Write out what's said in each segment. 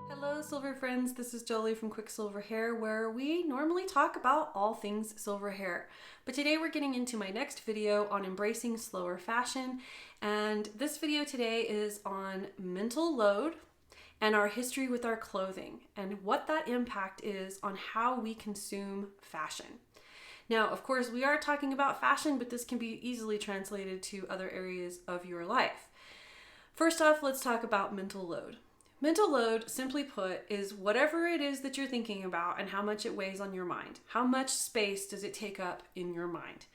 Hello silver friends, this is Joli from QuickSilverHair, where we normally talk about all things silver hair. But today we're getting into my next video on embracing slower fashion, and this video today is on mental load and our history with our clothing and what that impact is on how we consume fashion. Now, of course, we are talking about fashion, but this can be easily translated to other areas of your life. First off, let's talk about mental load. Mental load, simply put, is whatever it is that you're thinking about and how much it weighs on your mind. How much space does it take up in your mind?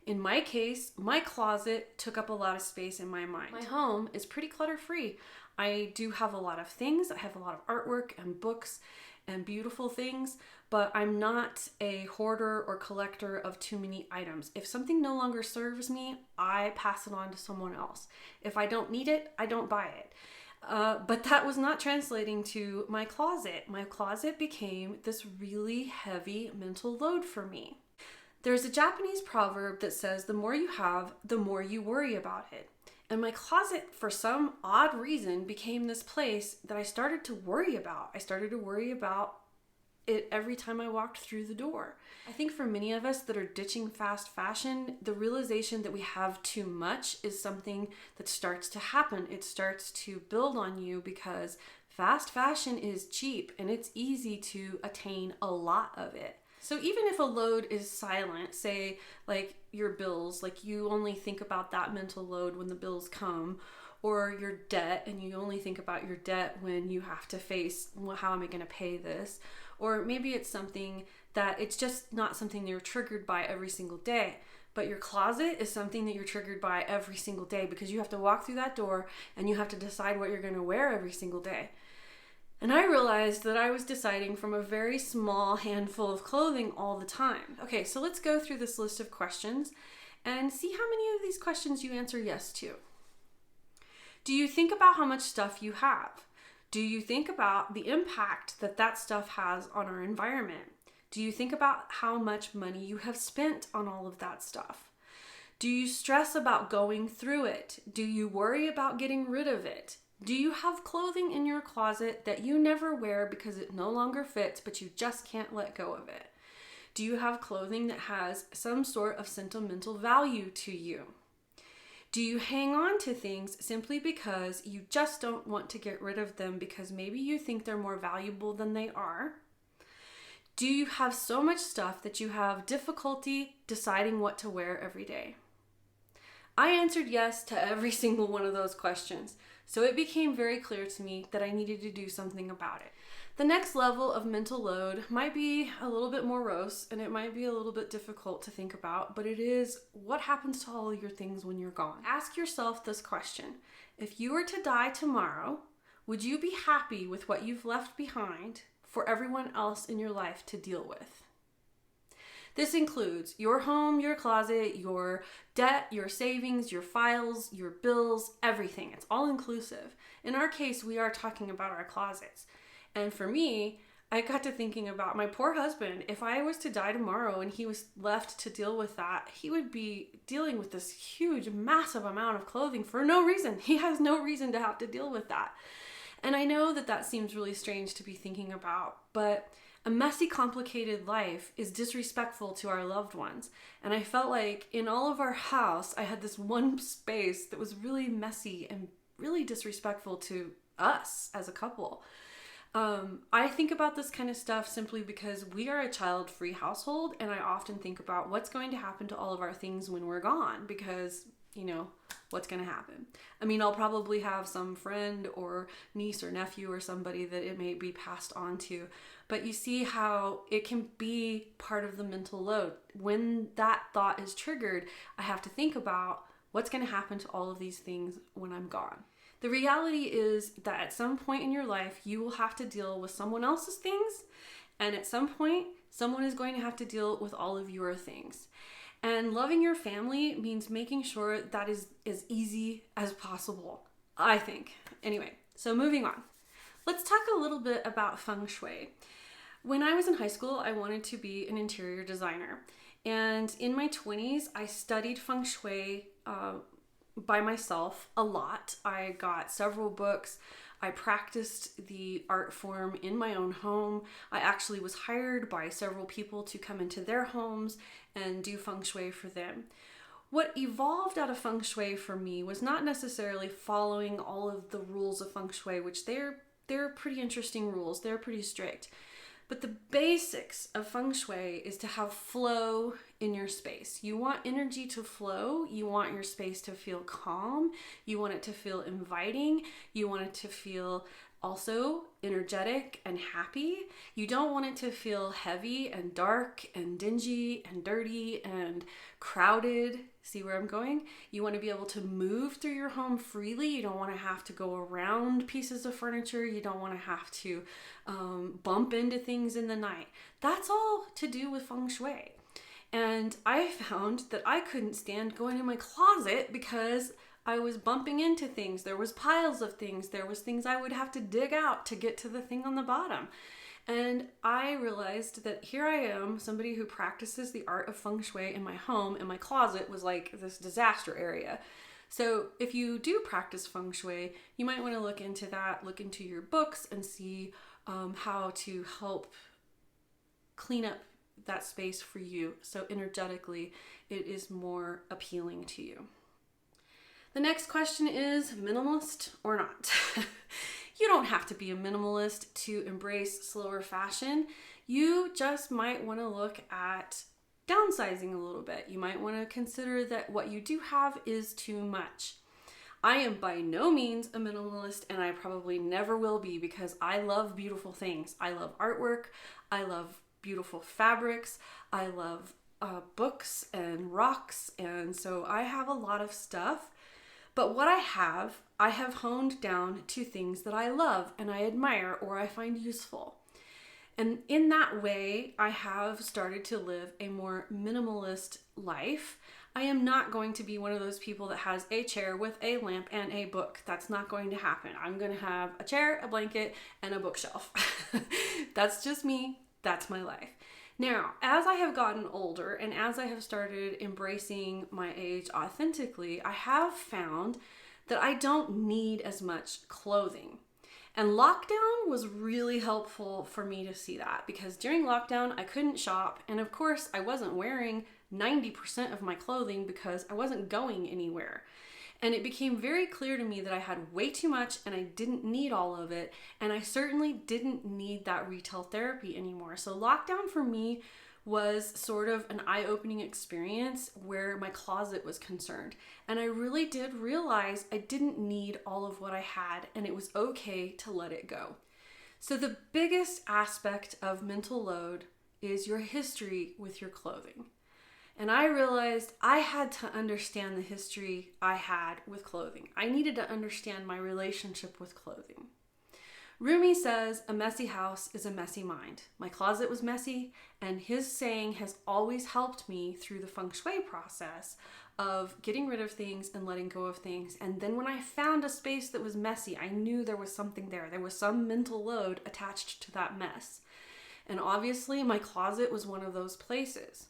In my case, my closet took up a lot of space in my mind. My home is pretty clutter-free. I do have a lot of things. I have a lot of artwork and books and beautiful things, but I'm not a hoarder or collector of too many items. If something no longer serves me, I pass it on to someone else. If I don't need it, I don't buy it. But that was not translating to my closet. My closet became this really heavy mental load for me. There's a Japanese proverb that says, the more you have, the more you worry about it. And my closet, for some odd reason, became this place that I started to worry about. I started to worry about it every time I walked through the door. I think for many of us that are ditching fast fashion, the realization that we have too much is something that starts to happen. It starts to build on you because fast fashion is cheap and it's easy to attain a lot of it. So even if a load is silent, say like your bills, like you only think about that mental load when the bills come, or your debt and you only think about your debt when you have to face, well, how am I going to pay this? Or maybe it's something that it's just not something you're triggered by every single day. But your closet is something that you're triggered by every single day because you have to walk through that door and you have to decide what you're going to wear every single day. And I realized that I was deciding from a very small handful of clothing all the time. Okay, so let's go through this list of questions and see how many of these questions you answer yes to. Do you think about how much stuff you have? Do you think about the impact that that stuff has on our environment? Do you think about how much money you have spent on all of that stuff? Do you stress about going through it? Do you worry about getting rid of it? Do you have clothing in your closet that you never wear because it no longer fits, but you just can't let go of it? Do you have clothing that has some sort of sentimental value to you? Do you hang on to things simply because you just don't want to get rid of them because maybe you think they're more valuable than they are? Do you have so much stuff that you have difficulty deciding what to wear every day? I answered yes to every single one of those questions, so it became very clear to me that I needed to do something about it. The next level of mental load might be a little bit morose and it might be a little bit difficult to think about, but it is what happens to all your things when you're gone. Ask yourself this question. If you were to die tomorrow, would you be happy with what you've left behind for everyone else in your life to deal with? This includes your home, your closet, your debt, your savings, your files, your bills, everything. It's all inclusive. In our case, we are talking about our closets. And for me, I got to thinking about my poor husband. If I was to die tomorrow and he was left to deal with that, he would be dealing with this huge, massive amount of clothing for no reason. He has no reason to have to deal with that. And I know that that seems really strange to be thinking about, but a messy, complicated life is disrespectful to our loved ones. And I felt like in all of our house, I had this one space that was really messy and really disrespectful to us as a couple. I think about this kind of stuff simply because we are a child-free household, and I often think about what's going to happen to all of our things when we're gone because, you know, what's going to happen? I mean, I'll probably have some friend or niece or nephew or somebody that it may be passed on to, but you see how it can be part of the mental load. When that thought is triggered, I have to think about what's going to happen to all of these things when I'm gone. The reality is that at some point in your life, you will have to deal with someone else's things, and at some point, someone is going to have to deal with all of your things. And loving your family means making sure that is as easy as possible, I think. Anyway, so moving on. Let's talk a little bit about feng shui. When I was in high school, I wanted to be an interior designer. And in my 20s, I studied feng shui by myself a lot. I got several books. I practiced the art form in my own home. I actually was hired by several people to come into their homes and do feng shui for them. What evolved out of feng shui for me was not necessarily following all of the rules of feng shui, which they're pretty interesting rules. They're pretty strict. But the basics of feng shui is to have flow in your space. You want energy to flow. You want your space to feel calm. You want it to feel inviting. You want it to feel also energetic and happy. You don't want it to feel heavy and dark and dingy and dirty and crowded. See where I'm going? You want to be able to move through your home freely. You don't want to have to go around pieces of furniture. You don't want to have to bump into things in the night. That's all to do with feng shui. And I found that I couldn't stand going in my closet because I was bumping into things. There was piles of things. There was things I would have to dig out to get to the thing on the bottom. And I realized that here I am, somebody who practices the art of feng shui in my home, and my closet was like this disaster area. So if you do practice feng shui, you might want to look into that, look into your books and see how to help clean up that space for you. So energetically, it is more appealing to you. The next question is minimalist or not? You don't have to be a minimalist to embrace slower fashion. You just might want to look at downsizing a little bit. You might want to consider that what you do have is too much. I am by no means a minimalist, and I probably never will be, because I love beautiful things. I love artwork. I love beautiful fabrics. I love books and rocks, and so I have a lot of stuff. But what I have honed down to things that I love and I admire or I find useful. And in that way, I have started to live a more minimalist life. I am not going to be one of those people that has a chair with a lamp and a book. That's not going to happen. I'm going to have a chair, a blanket, and a bookshelf. That's just me. That's my life. Now, as I have gotten older and as I have started embracing my age authentically, I have found that I don't need as much clothing. And lockdown was really helpful for me to see that, because during lockdown, I couldn't shop. And of course, I wasn't wearing 90% of my clothing because I wasn't going anywhere. And it became very clear to me that I had way too much and I didn't need all of it. And I certainly didn't need that retail therapy anymore. So lockdown for me was sort of an eye-opening experience where my closet was concerned. And I really did realize I didn't need all of what I had, and it was okay to let it go. So the biggest aspect of mental load is your history with your clothing. And I realized I had to understand the history I had with clothing. I needed to understand my relationship with clothing. Rumi says, a messy house is a messy mind. My closet was messy, and his saying has always helped me through the feng shui process of getting rid of things and letting go of things. And then when I found a space that was messy, I knew there was something there. There was some mental load attached to that mess. And obviously my closet was one of those places.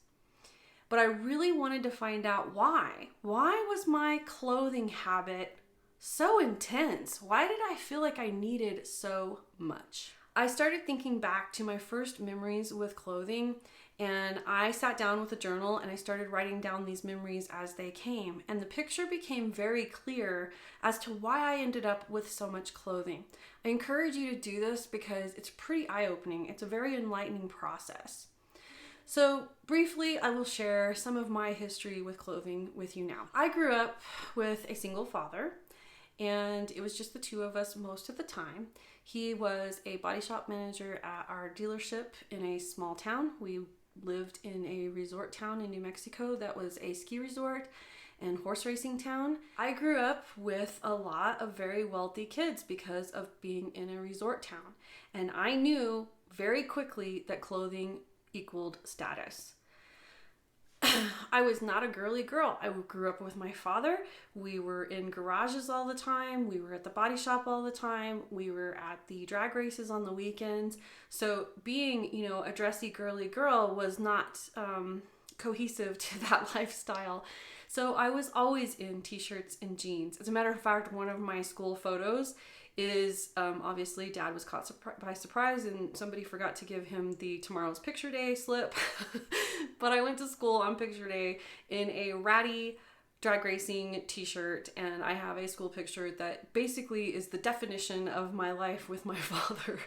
But I really wanted to find out why. Why was my clothing habit so intense? Why did I feel like I needed so much? I started thinking back to my first memories with clothing, and I sat down with a journal and I started writing down these memories as they came. And the picture became very clear as to why I ended up with so much clothing. I encourage you to do this because it's pretty eye-opening. It's a very enlightening process. So briefly, I will share some of my history with clothing with you now. I grew up with a single father, and it was just the two of us most of the time. He was a body shop manager at our dealership in a small town. We lived in a resort town in New Mexico that was a ski resort and horse racing town. I grew up with a lot of very wealthy kids because of being in a resort town. And I knew very quickly that clothing equaled status. I was not a girly girl. I grew up with my father. We were in garages all the time. We were at the body shop all the time. We were at the drag races on the weekends. So being, a dressy girly girl was not cohesive to that lifestyle. So I was always in t-shirts and jeans. As a matter of fact, one of my school photos is obviously Dad was caught by surprise and somebody forgot to give him the tomorrow's picture day slip. But I went to school on picture day in a ratty drag racing t-shirt, and I have a school picture that basically is the definition of my life with my father,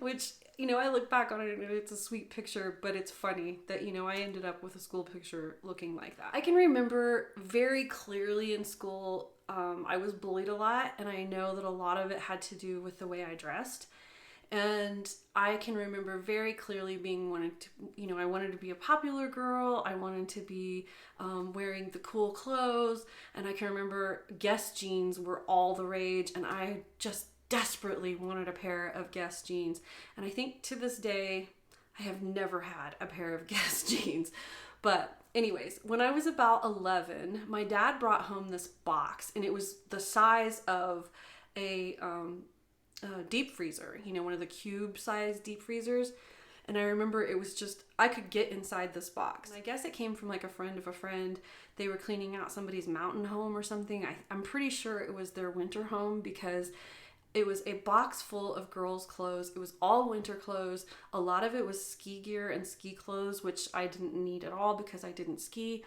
which, you know, I look back on it and it's a sweet picture, but it's funny that, you know, I ended up with a school picture looking like that. I can remember very clearly in school, I was bullied a lot, and I know that a lot of it had to do with the way I dressed. And I can remember very clearly I wanted to be a popular girl. I wanted to be wearing the cool clothes. And I can remember Guess jeans were all the rage. And I just desperately wanted a pair of Guess jeans. And I think to this day, I have never had a pair of Guess jeans. But anyways, when I was about 11, my dad brought home this box. And it was the size of a deep freezer, you know, one of the cube sized deep freezers. And I remember it was just, I could get inside this box. And I guess it came from like a friend of a friend. They were cleaning out somebody's mountain home or something. I'm pretty sure it was their winter home, because it was a box full of girls' clothes. It was all winter clothes. A lot of it was ski gear and ski clothes, which I didn't need at all because I didn't ski.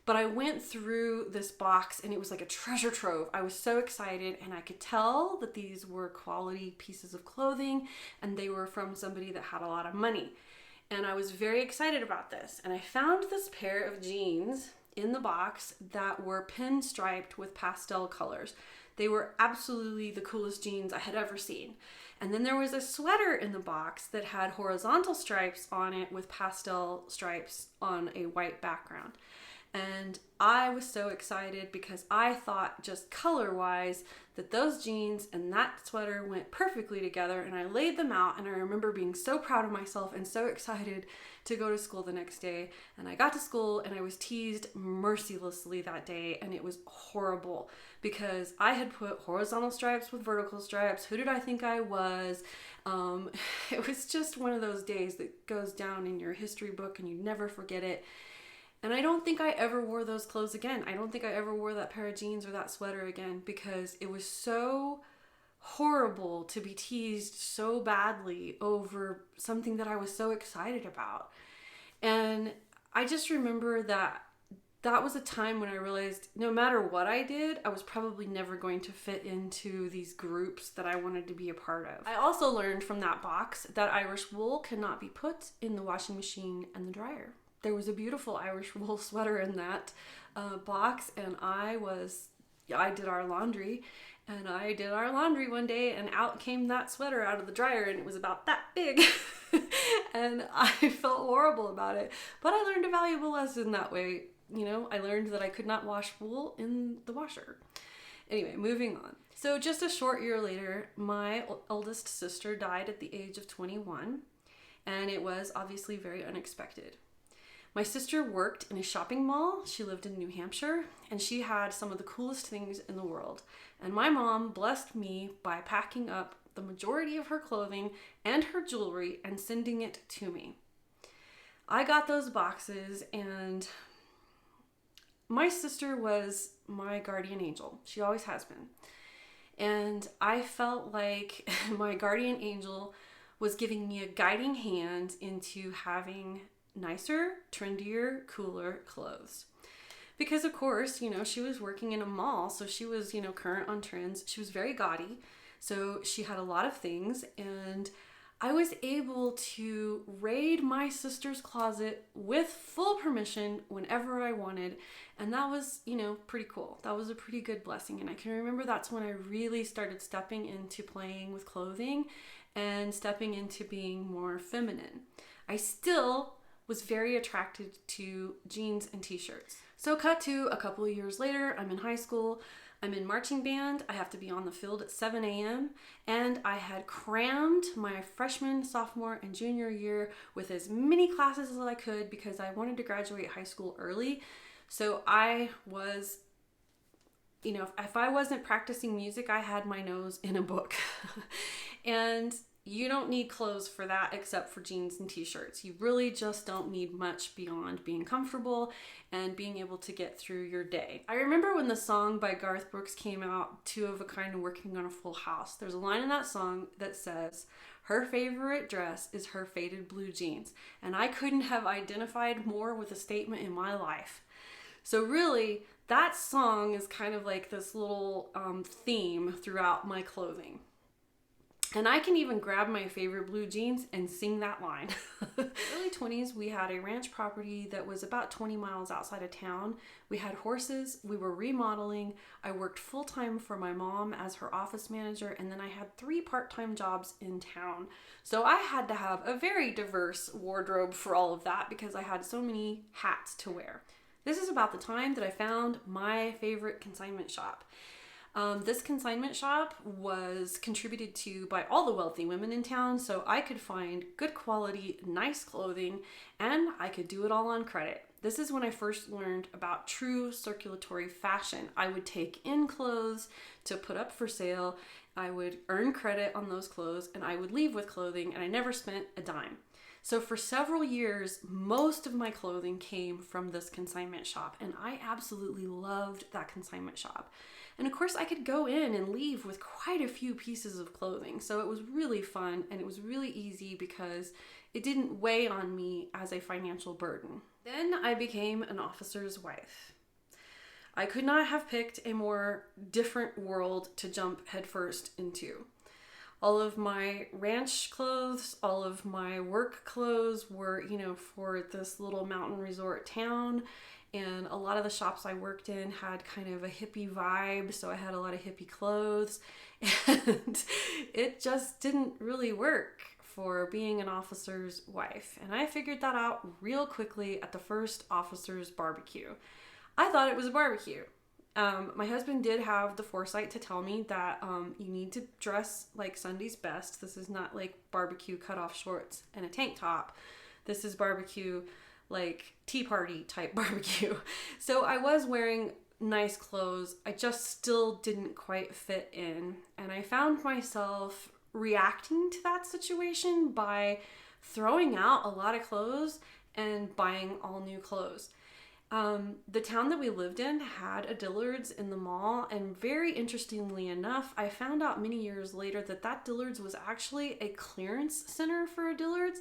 But I went through this box and it was like a treasure trove. I was so excited, and I could tell that these were quality pieces of clothing and they were from somebody that had a lot of money. And I was very excited about this. And I found this pair of jeans in the box that were pinstriped with pastel colors. They were absolutely the coolest jeans I had ever seen. And then there was a sweater in the box that had horizontal stripes on it with pastel stripes on a white background. And I was so excited because I thought, just color-wise, that those jeans and that sweater went perfectly together, and I laid them out, and I remember being so proud of myself and so excited to go to school the next day. And I got to school and I was teased mercilessly that day, and it was horrible because I had put horizontal stripes with vertical stripes. Who did I think I was? It was just one of those days that goes down in your history book and you never forget it. And I don't think I ever wore those clothes again. I don't think I ever wore that pair of jeans or that sweater again, because it was so horrible to be teased so badly over something that I was so excited about. And I just remember that was a time when I realized no matter what I did, I was probably never going to fit into these groups that I wanted to be a part of. I also learned from that box that Irish wool cannot be put in the washing machine and the dryer. There was a beautiful Irish wool sweater in that box, and I did our laundry, and I did our laundry one day, and out came that sweater out of the dryer, and it was about that big. And I felt horrible about it, but I learned a valuable lesson that way. You know, I learned that I could not wash wool in the washer. Anyway, moving on. So just a short year later, my oldest sister died at the age of 21, and it was obviously very unexpected. My sister worked in a shopping mall. She lived in New Hampshire, and she had some of the coolest things in the world. And my mom blessed me by packing up the majority of her clothing and her jewelry and sending it to me. I got those boxes, and my sister was my guardian angel. She always has been. And I felt like my guardian angel was giving me a guiding hand into having nicer, trendier, cooler clothes. Because of course, you know, she was working in a mall, so she was, you know, current on trends. She was very gaudy, so she had a lot of things, and I was able to raid my sister's closet with full permission whenever I wanted, and that was, you know, pretty cool. That was a pretty good blessing, and I can remember that's when I really started stepping into playing with clothing and stepping into being more feminine. I still was very attracted to jeans and t-shirts. So cut to a couple of years later, I'm in high school, I'm in marching band, I have to be on the field at 7 a.m. and I had crammed my freshman, sophomore, and junior year with as many classes as I could because I wanted to graduate high school early. So I was, you know, if I wasn't practicing music, I had my nose in a book. And you don't need clothes for that except for jeans and t-shirts. You really just don't need much beyond being comfortable and being able to get through your day. I remember when the song by Garth Brooks came out, Two of a Kind Working on a Full House. There's a line in that song that says, her favorite dress is her faded blue jeans. And I couldn't have identified more with a statement in my life. So really, that song is kind of like this little theme throughout my clothing. And I can even grab my favorite blue jeans and sing that line. Early 20s, we had a ranch property that was about 20 miles outside of town. We had horses, we were remodeling. I worked full-time for my mom as her office manager, and then I had 3 part-time jobs in town. So I had to have a very diverse wardrobe for all of that because I had so many hats to wear. This is about the time that I found my favorite consignment shop. This consignment shop was contributed to by all the wealthy women in town, so I could find good quality, nice clothing, and I could do it all on credit. This is when I first learned about true circulatory fashion. I would take in clothes to put up for sale, I would earn credit on those clothes, and I would leave with clothing, and I never spent a dime. So for several years, most of my clothing came from this consignment shop, and I absolutely loved that consignment shop. And of course, I could go in and leave with quite a few pieces of clothing. So it was really fun, and it was really easy because it didn't weigh on me as a financial burden. Then I became an officer's wife. I could not have picked a more different world to jump headfirst into. All of my ranch clothes, all of my work clothes were, for this little mountain resort town. And a lot of the shops I worked in had kind of a hippie vibe, so I had a lot of hippie clothes. And it just didn't really work for being an officer's wife. And I figured that out real quickly at the first officer's barbecue. I thought it was a barbecue. My husband did have the foresight to tell me that you need to dress like Sunday's best. This is not like barbecue cutoff shorts and a tank top. This is barbecue like tea party type barbecue. So I was wearing nice clothes. I just still didn't quite fit in. And I found myself reacting to that situation by throwing out a lot of clothes and buying all new clothes. The town that we lived in had a Dillard's in the mall, and very interestingly enough, I found out many years later that that Dillard's was actually a clearance center for a Dillard's.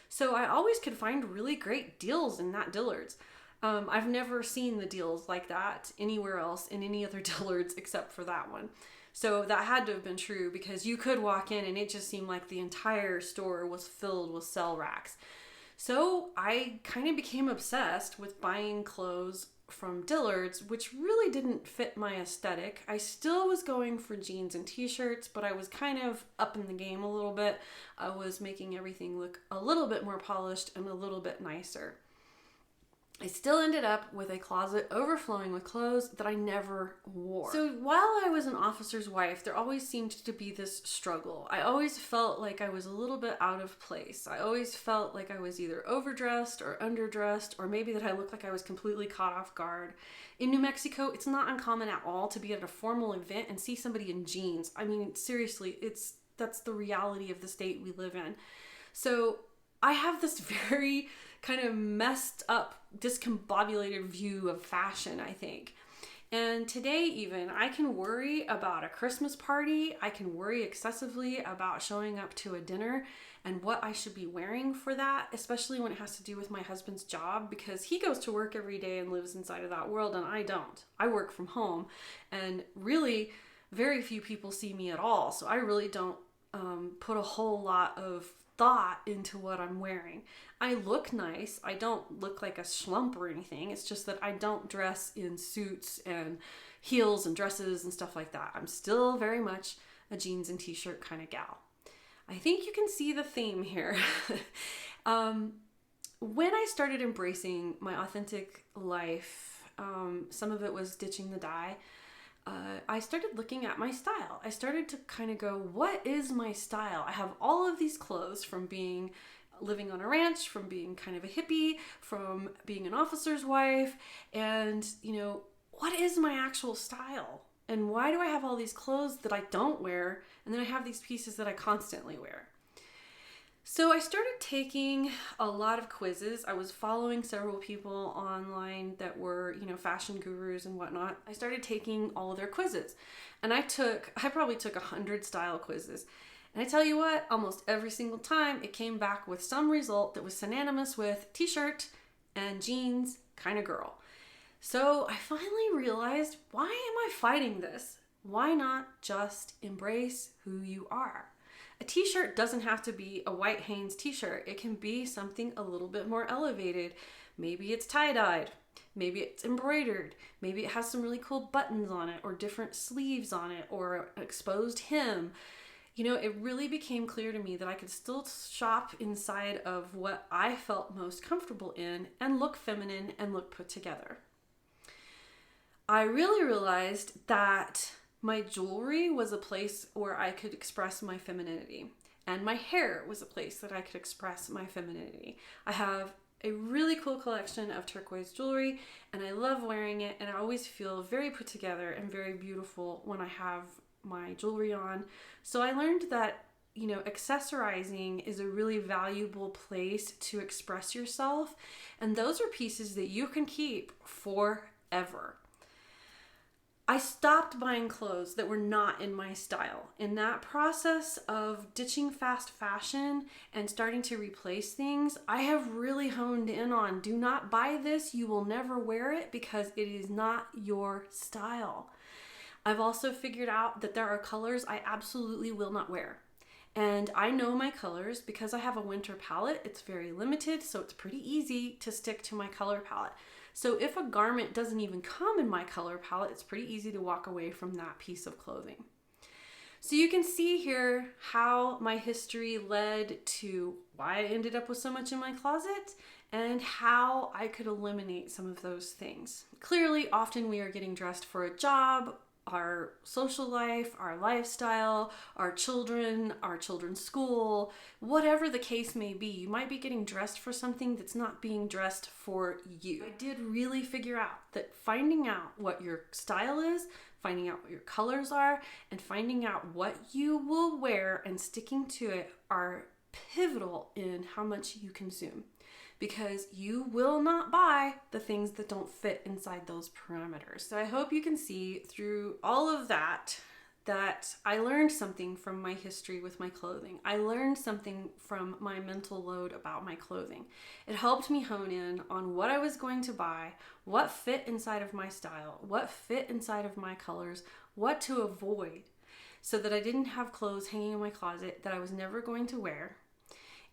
So I always could find really great deals in that Dillard's. I've never seen the deals like that anywhere else in any other Dillard's except for that one. So that had to have been true because you could walk in and it just seemed like the entire store was filled with sell racks. So I kind of became obsessed with buying clothes from Dillard's, which really didn't fit my aesthetic. I still was going for jeans and t-shirts, but I was kind of up in the game a little bit. I was making everything look a little bit more polished and a little bit nicer. I still ended up with a closet overflowing with clothes that I never wore. So while I was an officer's wife, there always seemed to be this struggle. I always felt like I was a little bit out of place. I always felt like I was either overdressed or underdressed, or maybe that I looked like I was completely caught off guard. In New Mexico, it's not uncommon at all to be at a formal event and see somebody in jeans. I mean, seriously, that's the reality of the state we live in. So I have this very kind of messed up, discombobulated view of fashion, I think. And today even, I can worry about a Christmas party. I can worry excessively about showing up to a dinner and what I should be wearing for that, especially when it has to do with my husband's job, because he goes to work every day and lives inside of that world and I don't. I work from home, and really very few people see me at all. So I really don't put a whole lot of thought into what I'm wearing. I look nice. I don't look like a schlump or anything. It's just that I don't dress in suits and heels and dresses and stuff like that. I'm still very much a jeans and t-shirt kind of gal. I think you can see the theme here. When I started embracing my authentic life, some of it was ditching the dye. I started looking at my style. I started to kind of go, what is my style? I have all of these clothes from living on a ranch, from being kind of a hippie, from being an officer's wife, and what is my actual style? And why do I have all these clothes that I don't wear, and then I have these pieces that I constantly wear? So I started taking a lot of quizzes. I was following several people online that were, fashion gurus and whatnot. I started taking all of their quizzes, and I probably took 100 style quizzes. And I tell you what, almost every single time it came back with some result that was synonymous with t-shirt and jeans kind of girl. So I finally realized, why am I fighting this? Why not just embrace who you are? A t-shirt doesn't have to be a white Hanes t-shirt. It can be something a little bit more elevated. Maybe it's tie-dyed. Maybe it's embroidered. Maybe it has some really cool buttons on it or different sleeves on it or an exposed hem. It really became clear to me that I could still shop inside of what I felt most comfortable in and look feminine and look put together. I really realized that my jewelry was a place where I could express my femininity, and my hair was a place that I could express my femininity. I have a really cool collection of turquoise jewelry, and I love wearing it, and I always feel very put together and very beautiful when I have my jewelry on. So I learned that, accessorizing is a really valuable place to express yourself, and those are pieces that you can keep forever. I stopped buying clothes that were not in my style. In that process of ditching fast fashion and starting to replace things, I have really honed in on, do not buy this, you will never wear it because it is not your style. I've also figured out that there are colors I absolutely will not wear. And I know my colors because I have a winter palette. It's very limited, so it's pretty easy to stick to my color palette. So if a garment doesn't even come in my color palette, it's pretty easy to walk away from that piece of clothing. So you can see here how my history led to why I ended up with so much in my closet and how I could eliminate some of those things. Clearly, often we are getting dressed for a job, our social life, our lifestyle, our children's school, whatever the case may be. You might be getting dressed for something that's not being dressed for you. I did really figure out that finding out what your style is, finding out what your colors are, and finding out what you will wear and sticking to it are pivotal in how much you consume. Because you will not buy the things that don't fit inside those parameters. So I hope you can see through all of that I learned something from my history with my clothing. I learned something from my mental load about my clothing. It helped me hone in on what I was going to buy, what fit inside of my style, what fit inside of my colors, what to avoid, so that I didn't have clothes hanging in my closet that I was never going to wear.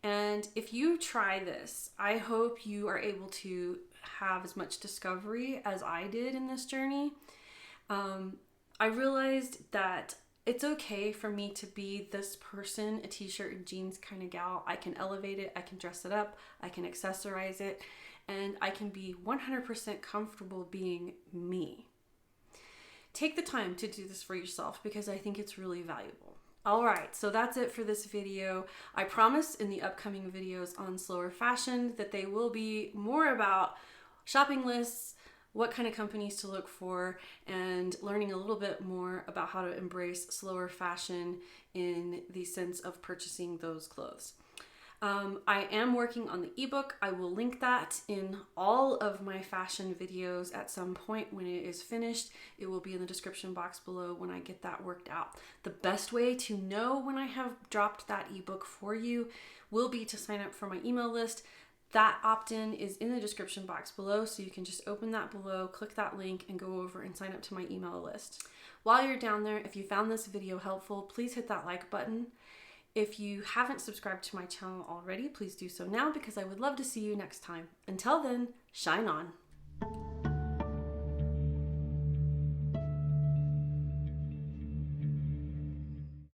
And if you try this, I hope you are able to have as much discovery as I did in this journey. I realized that it's okay for me to be this person, a t-shirt and jeans kind of gal. I can elevate it, I can dress it up, I can accessorize it, and I can be 100% comfortable being me. Take the time to do this for yourself because I think it's really valuable. Alright, so that's it for this video. I promise in the upcoming videos on slower fashion that they will be more about shopping lists, what kind of companies to look for, and learning a little bit more about how to embrace slower fashion in the sense of purchasing those clothes. I am working on the ebook. I will link that in all of my fashion videos at some point when it is finished. It will be in the description box below when I get that worked out. The best way to know when I have dropped that ebook for you will be to sign up for my email list. That opt-in is in the description box below, so you can just open that below, click that link, and go over and sign up to my email list. While you're down there, if you found this video helpful, please hit that like button. If you haven't subscribed to my channel already, please do so now because I would love to see you next time. Until then, shine on.